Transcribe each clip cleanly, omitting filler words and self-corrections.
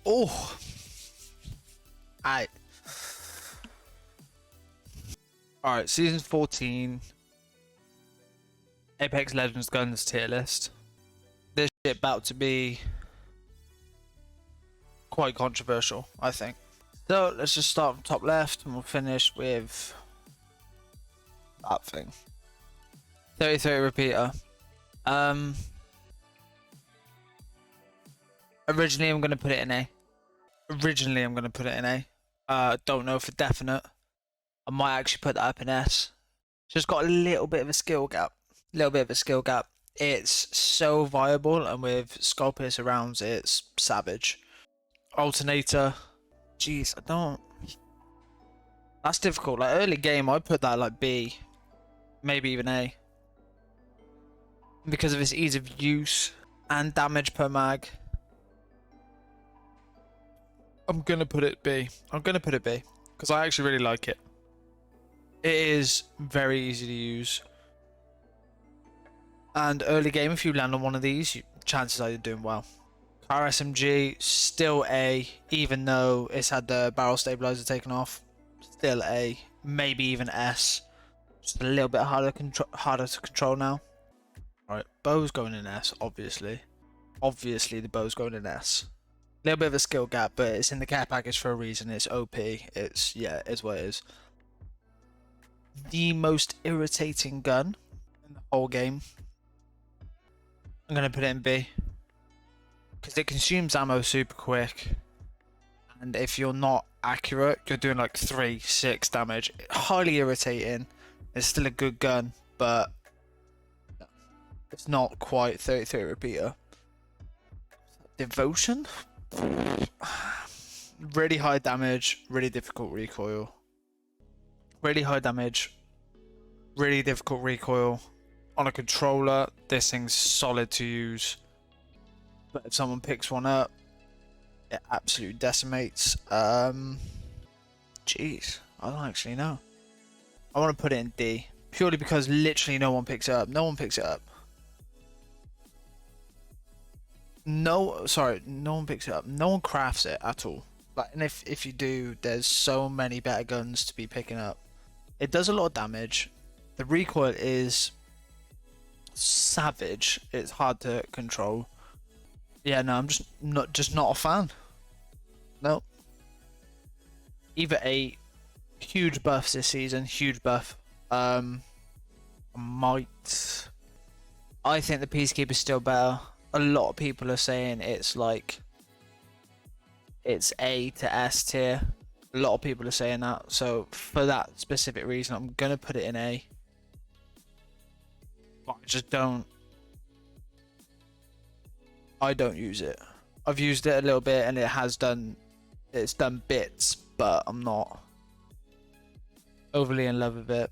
Oh, I. All right, season 14, Apex Legends guns tier list. This shit about to be quite controversial, I think. So let's just start from top left, and we'll finish with that thing. 33 repeater. Originally I'm gonna put it in A. Don't know for definite. I might actually put that up in S. Just got a little bit of a skill gap. It's so viable, and with skull piercer rounds, it's savage. Alternator. Jeez, I don't. That's difficult. Like early game, I put that like B, maybe even A, because of its ease of use and damage per mag. I'm gonna put it B. Because I actually really like it. It is very easy to use. And early game, if you land on one of these, chances are you're doing well. Car SMG, still A, even though it's had the barrel stabilizer taken off. Still A, maybe even S. Just a little bit harder to control now. Alright, bow's going in S, obviously. Obviously the bow's going in S. A little bit of a skill gap, but it's in the care package for a reason. It's OP. It's what it is. The most irritating gun in the whole game. I'm gonna put it in B, because it consumes ammo super quick, and if you're not accurate, you're doing like 3-6 damage. Highly irritating. It's still a good gun, but it's not quite 33 repeater. Devotion. Really high damage, really difficult recoil. Really high damage, really difficult recoil. On a controller, this thing's solid to use. But if someone picks one up, it absolutely decimates. Jeez, I don't actually know. I want to put it in D, purely because literally no one picks it up. No one picks it up. No one picks it up. No one crafts it at all. Like, and if you do, there's so many better guns to be picking up. It does a lot of damage. The recoil is savage. It's hard to control. Yeah, no, I'm just not a fan. No. Either A, huge buffs this season, huge buff. I think the Peacekeeper's still better. A lot of people are saying it's like it's A to S tier. A lot of people are saying that. So for that specific reason, I'm gonna put it in A. But I don't use it. I've used it a little bit, and it's done bits, but I'm not overly in love with it.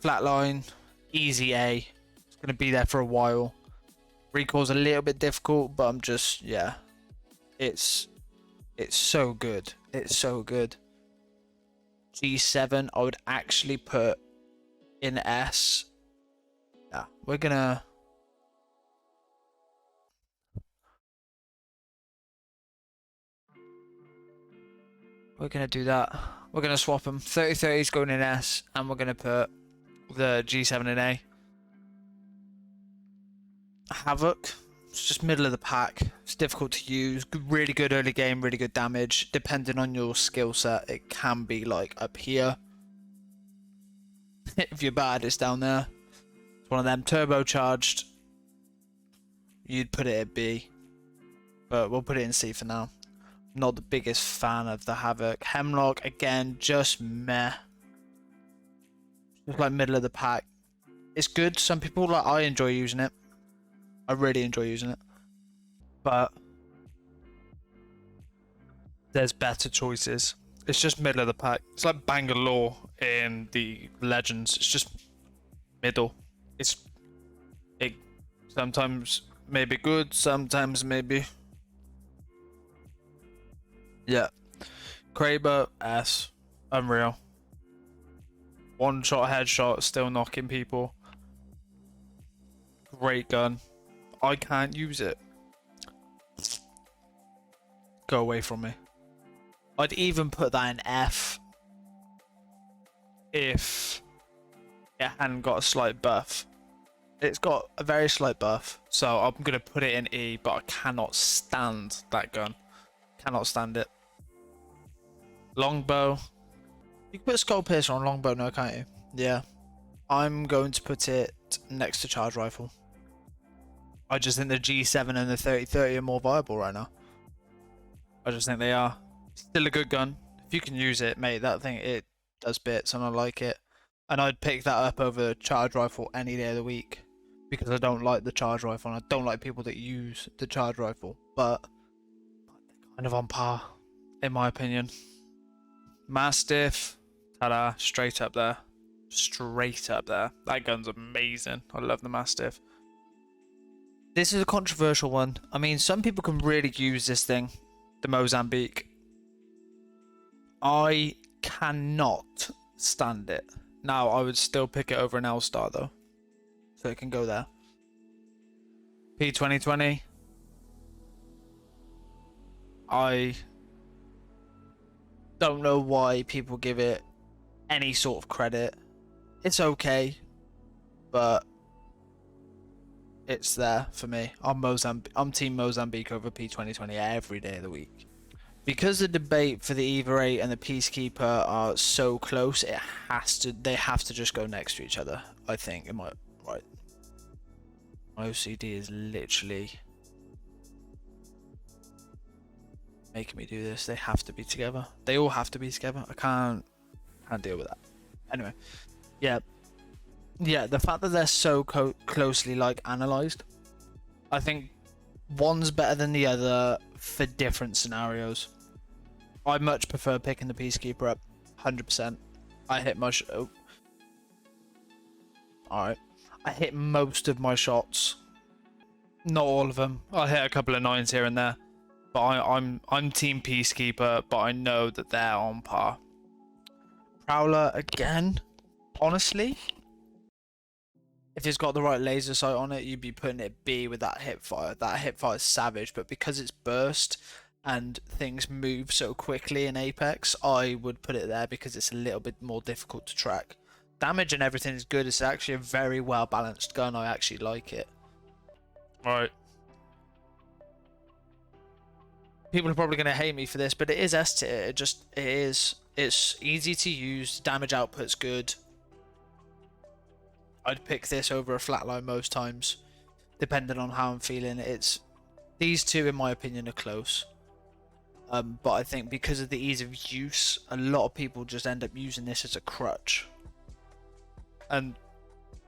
Flatline, easy A. It's gonna be there for a while. Recoil's a little bit difficult, but I'm just, yeah. It's so good. It's so good. G7, I would actually put in S. Yeah, we're gonna do that. We're gonna swap them. 3030 is going in S, and we're gonna put the G7 in A. Havoc, it's just middle of the pack. It's difficult to use. Really good early game, really good damage. Depending on your skill set, it can be like up here. If you're bad, it's down there. It's one of them turbocharged. You'd put it at B, but we'll put it in C for now. Not the biggest fan of the Havoc. Hemlock, again, just meh. Just like middle of the pack. It's good. Some people, like, I enjoy using it. I really enjoy using it. But there's better choices. It's just middle of the pack. It's like Bangalore in the Legends. It's just middle. It sometimes maybe good, sometimes maybe. Yeah. Kraber, S. Unreal. One shot headshot, still knocking people. Great gun. I can't use it. go away from me. I'd even put that in F if it hadn't got a slight buff. It's got a very slight buff, so I'm going to put it in E, but I cannot stand that gun. Cannot stand it. Longbow. You can put Skull Piercer on longbow now, can't you? Yeah. I'm going to put it next to Charge Rifle. I just think the G7 and the 3030 are more viable right now. I just think they are. Still a good gun. If you can use it, mate, that thing, it does bits and I like it. And I'd pick that up over Charge Rifle any day of the week. Because I don't like the Charge Rifle and I don't like people that use the Charge Rifle. But they're kind of on par, in my opinion. Mastiff. Ta-da. Straight up there. Straight up there. That gun's amazing. I love the Mastiff. This is a controversial one. I mean, some people can really use this thing. The Mozambique. I cannot stand it. Now, I would still pick it over an L-Star though. So it can go there. P2020. I don't know why people give it any sort of credit. It's okay, but it's there for me. I'm Team Mozambique over P2020 every day of the week. Because the debate for the Eva 8 and the Peacekeeper are so close, they have to just go next to each other, I think. Am I right? My OCD is literally making me do this. They have to be together. They all have to be together. I can't deal with that. Anyway, yeah, the fact that they're so closely like analyzed, I think one's better than the other for different scenarios. I much prefer picking the Peacekeeper up, 100%. I hit my alright. I hit most of my shots. Not all of them. I hit a couple of 9s here and there. But I'm Team Peacekeeper, but I know that they're on par. Prowler again, honestly, if it's got the right laser sight on it, you'd be putting it B with that hipfire. That hipfire is savage, but because it's burst and things move so quickly in Apex, I would put it there because it's a little bit more difficult to track. Damage and everything is good. It's actually a very well balanced gun. I actually like it. Right. People are probably going to hate me for this, but it is S tier. It is. It's easy to use. Damage output's good. I'd pick this over a flatline most times, depending on how I'm feeling. These two, in my opinion, are close. But I think because of the ease of use, a lot of people just end up using this as a crutch, and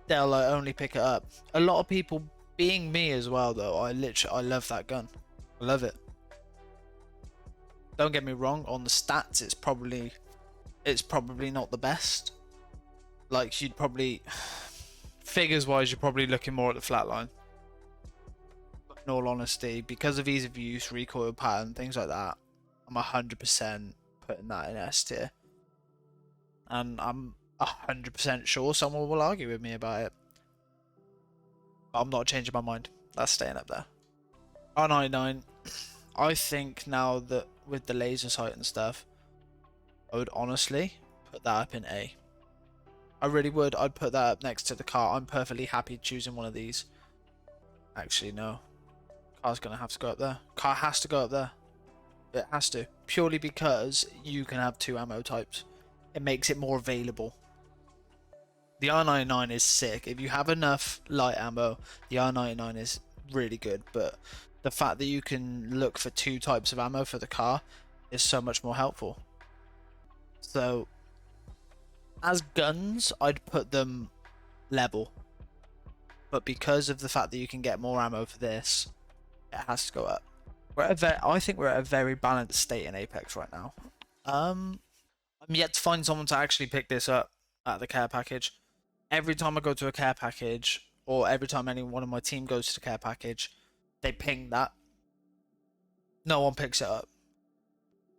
they'll only pick it up. A lot of people, being me as well, though, I love that gun. I love it. Don't get me wrong. On the stats, it's probably not the best. Like, you'd probably, figures wise, you're probably looking more at the flatline. But in all honesty, because of ease of use, recoil pattern, things like that, I'm 100% putting that in S tier. And I'm 100% sure someone will argue with me about it. But I'm not changing my mind. That's staying up there. R99, I think now that with the laser sight and stuff, I would honestly put that up in A. I really would. I'd put that up next to the car. I'm perfectly happy choosing one of these. Actually, no. Car's going to have to go up there. Car has to go up there. It has to. Purely because you can have 2 ammo types. It makes it more available. The R99 is sick. If you have enough light ammo, the R99 is really good. But the fact that you can look for 2 types of ammo for the car is so much more helpful. So, as guns, I'd put them level. But because of the fact that you can get more ammo for this, it has to go up. I think we're at a very balanced state in Apex right now. I'm yet to find someone to actually pick this up at the care package. Every time I go to a care package, or every time anyone on my team goes to the care package, they ping that. No one picks it up.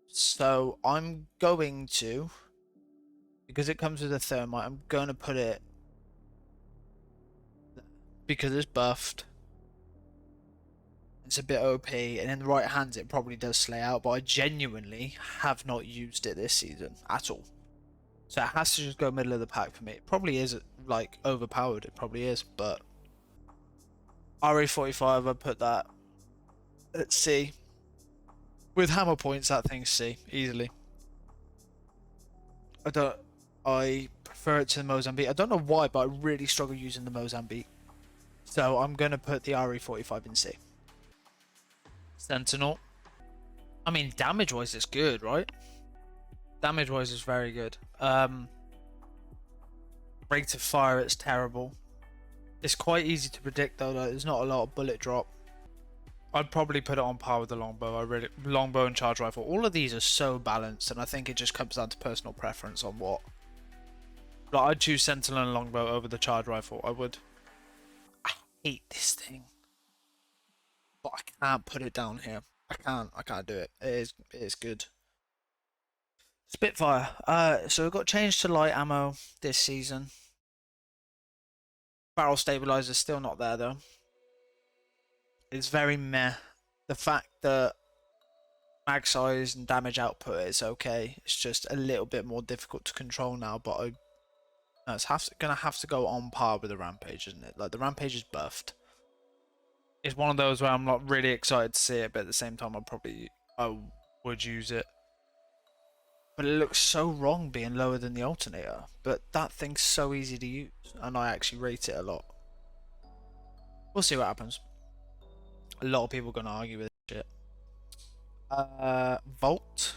So I'm going to, because it comes with a thermite, I'm going to put it, because it's buffed, It's a bit OP, and in the right hands it probably does slay out, but I genuinely have not used it this season at all. So it has to just go middle of the pack for me. It probably is like overpowered, it probably is, but RE45, I put that at C. With hammer points, that thing's C easily. I prefer it to the Mozambique. I don't know why, but I really struggle using the Mozambique. So I'm gonna put the RE45 in C. Sentinel. I mean, damage-wise, it's good, right? Damage-wise, it's very good. Rate of fire, it's terrible. It's quite easy to predict, though. There's not a lot of bullet drop. I'd probably put it on par with the longbow. Longbow and charge rifle. All of these are so balanced, and I think it just comes down to personal preference on what. Like, I'd choose Sentinel and longbow over the charge rifle. I would. I hate this thing, but I can't put it down here. I can't do it. It is good. Spitfire. So it got changed to light ammo this season. Barrel stabilizer's still not there though. It's very meh. The fact that mag size and damage output is okay. It's just a little bit more difficult to control now, but it's gonna have to go on par with the Rampage, isn't it? Like, the Rampage is buffed. It's one of those where I'm not really excited to see it, but at the same time I would use it. But it looks so wrong being lower than the alternator. But that thing's so easy to use, and I actually rate it a lot. We'll see what happens. A lot of people are gonna argue with this shit. Volt.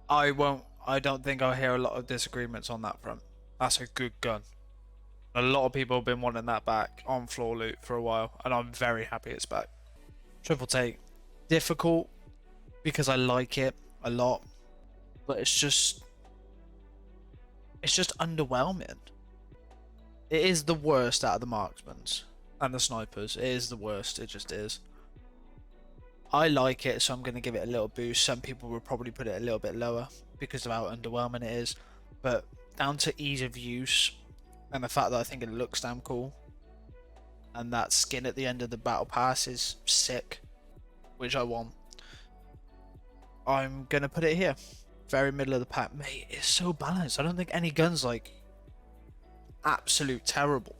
I don't think I'll hear a lot of disagreements on that front. That's a good gun. A lot of people have been wanting that back on floor loot for a while, and I'm very happy it's back. Triple take. Difficult because I like it a lot, but it's just underwhelming. It is the worst out of the marksmans and the snipers. It is the worst. It just is. I like it, so I'm going to give it a little boost. Some people will probably put it a little bit lower because of how underwhelming it is, but down to ease of use and the fact that I think it looks damn cool, and that skin at the end of the battle pass is sick, which I want. I'm going to put it here. Very middle of the pack. Mate, it's so balanced. I don't think any gun's like absolute terrible.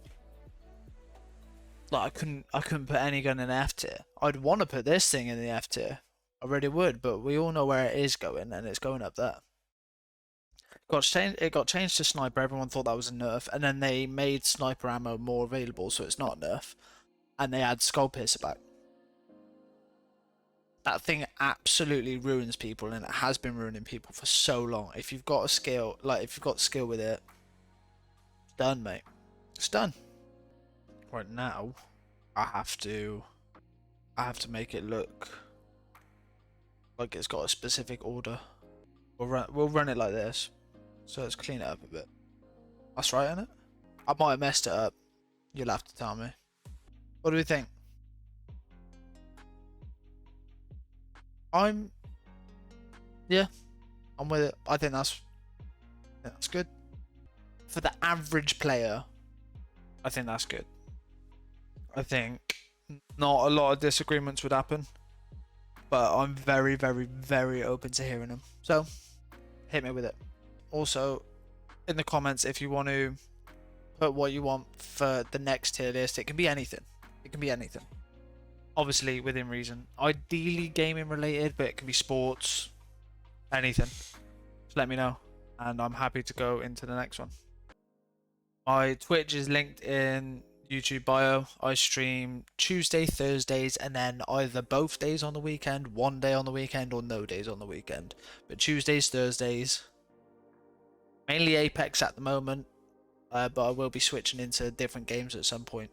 Like, I couldn't put any gun in F tier. I'd want to put this thing in the F tier. I really would, but we all know where it is going, and it's going up there. It got changed to sniper. Everyone thought that was a nerf, and then they made sniper ammo more available, so it's not a nerf. And they add skull piercer back. That thing absolutely ruins people, and it has been ruining people for so long. If you've got a skill, if you've got skill with it, it's done, mate. It's done. Right now, I have to make it look like it's got a specific order. We'll run it like this, so let's clean it up a bit. That's right, isn't it? I might have messed it up. You'll have to tell me. What do we think? Yeah, I'm with it. I think that's good. For the average player, I think that's good. I think not a lot of disagreements would happen, but I'm very, very, very open to hearing them. So, hit me with it. Also, in the comments, if you want to put what you want for the next tier list, it can be anything. It can be anything. Obviously, within reason. Ideally, gaming related, but it can be sports, anything. Just let me know, and I'm happy to go into the next one. My Twitch is linked in YouTube bio. I stream Tuesday, Thursdays, and then either both days on the weekend, one day on the weekend, or no days on the weekend. But Tuesdays, Thursdays, mainly Apex at the moment, but I will be switching into different games at some point.